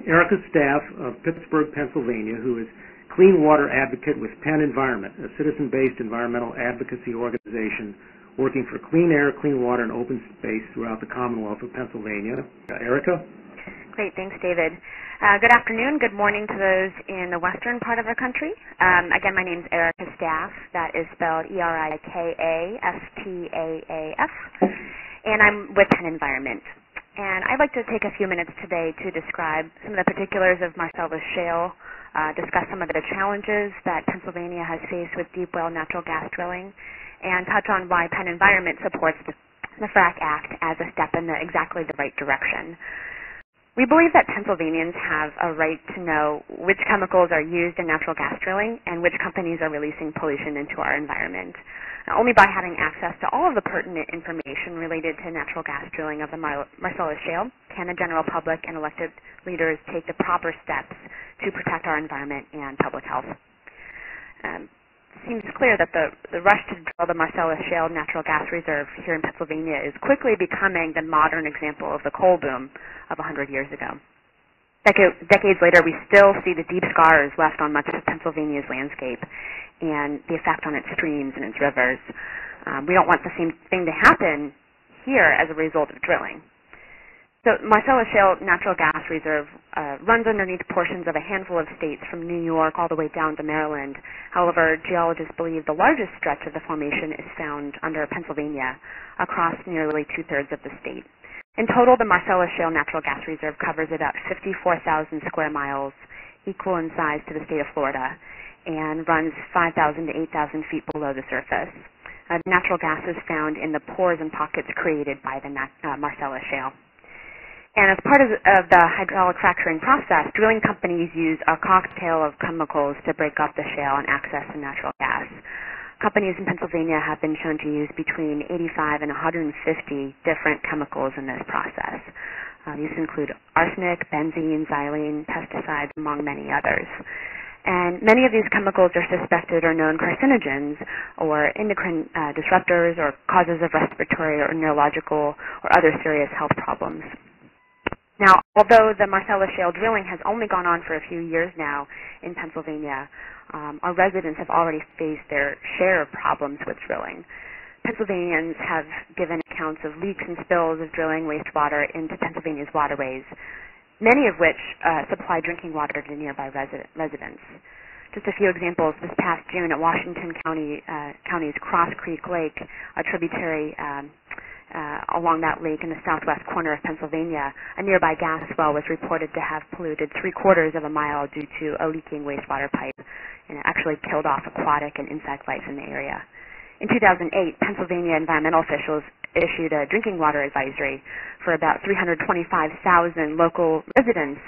Erika Staaf of Pittsburgh, Pennsylvania, who is Clean Water Advocate with PennEnvironment, a citizen-based environmental advocacy organization working for clean air, clean water, and open space throughout the Commonwealth of Pennsylvania. Erika? Great, thanks, David. Good afternoon, good morning to those in the western part of our country. Again, my name is Erika Staaf. That is spelled E-R-I-K-A-S-T-A-A-F. And I'm with PennEnvironment's. And I'd like to take a few minutes today to describe some of the particulars of Marcellus Shale, discuss some of the challenges that Pennsylvania has faced with deep well natural gas drilling, and touch on why PennEnvironment supports the FRAC Act as a step in exactly the right direction. We believe that Pennsylvanians have a right to know which chemicals are used in natural gas drilling and which companies are releasing pollution into our environment. Only by having access to all of the pertinent information related to natural gas drilling of the Marcellus Shale can the general public and elected leaders take the proper steps to protect our environment and public health. It seems clear that the rush to drill the Marcellus Shale natural gas reserve here in Pennsylvania is quickly becoming the modern example of the coal boom of 100 years ago. Decades later, we still see the deep scars left on much of Pennsylvania's landscape and the effect on its streams and its rivers. We don't want the same thing to happen here as a result of drilling. So Marcellus Shale Natural Gas Reserve runs underneath portions of a handful of states from New York all the way down to Maryland. However, geologists believe the largest stretch of the formation is found under Pennsylvania, across nearly two-thirds of the state. In total, the Marcellus Shale Natural Gas Reserve covers about 54,000 square miles, equal in size to the state of Florida, and runs 5,000 to 8,000 feet below the surface. Natural gas is found in the pores and pockets created by the Marcellus Shale. And as part of the hydraulic fracturing process, drilling companies use a cocktail of chemicals to break up the shale and access the natural gas. Companies in Pennsylvania have been shown to use between 85 and 150 different chemicals in this process. These include arsenic, benzene, xylene, pesticides, among many others. And many of these chemicals are suspected or known carcinogens or endocrine disruptors or causes of respiratory or neurological or other serious health problems. Now, although the Marcellus Shale drilling has only gone on for a few years now in Pennsylvania, our residents have already faced their share of problems with drilling. Pennsylvanians have given accounts of leaks and spills of drilling wastewater into Pennsylvania's waterways, many of which supply drinking water to nearby residents. Just a few examples. This past June at Washington County's Cross Creek Lake, a tributary along that lake in the southwest corner of Pennsylvania, a nearby gas well was reported to have polluted 3/4 of a mile due to a leaking wastewater pipe, and it actually killed off aquatic and insect life in the area. In 2008, Pennsylvania environmental officials issued a drinking water advisory for about 325,000 local residents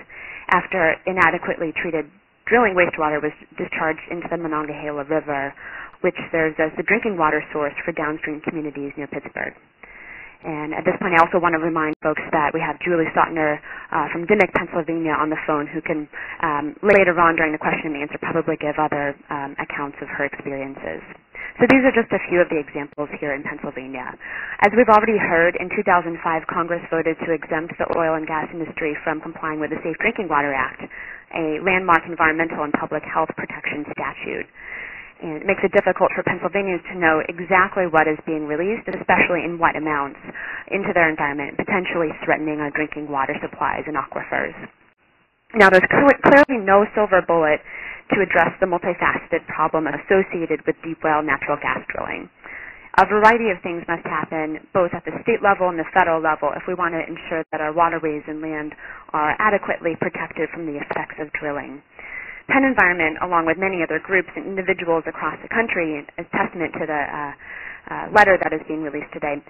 after inadequately treated drilling wastewater was discharged into the Monongahela River, which serves as the drinking water source for downstream communities near Pittsburgh. And at this point, I also want to remind folks that we have Julie Sautner from Dimock, Pennsylvania on the phone who can later on during the question and answer probably give other accounts of her experiences. So these are just a few of the examples here in Pennsylvania. As we've already heard, in 2005, Congress voted to exempt the oil and gas industry from complying with the Safe Drinking Water Act, a landmark environmental and public health protection statute. And it makes it difficult for Pennsylvanians to know exactly what is being released, especially in what amounts, into their environment, potentially threatening our drinking water supplies and aquifers. Now, there's clearly no silver bullet to address the multifaceted problem associated with deep well natural gas drilling. A variety of things must happen, both at the state level and the federal level, if we want to ensure that our waterways and land are adequately protected from the effects of drilling. PennEnvironment, along with many other groups and individuals across the country, is testament to the letter that is being released today.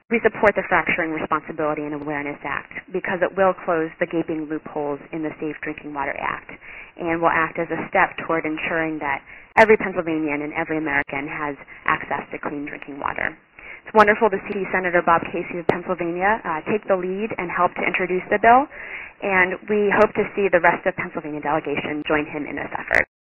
We support the Fracturing Responsibility and Awareness Act because it will close the gaping loopholes in the Safe Drinking Water Act and will act as a step toward ensuring that every Pennsylvanian and every American has access to clean drinking water. It's wonderful to see Senator Bob Casey of Pennsylvania take the lead and help to introduce the bill, and we hope to see the rest of Pennsylvania delegation join him in this effort.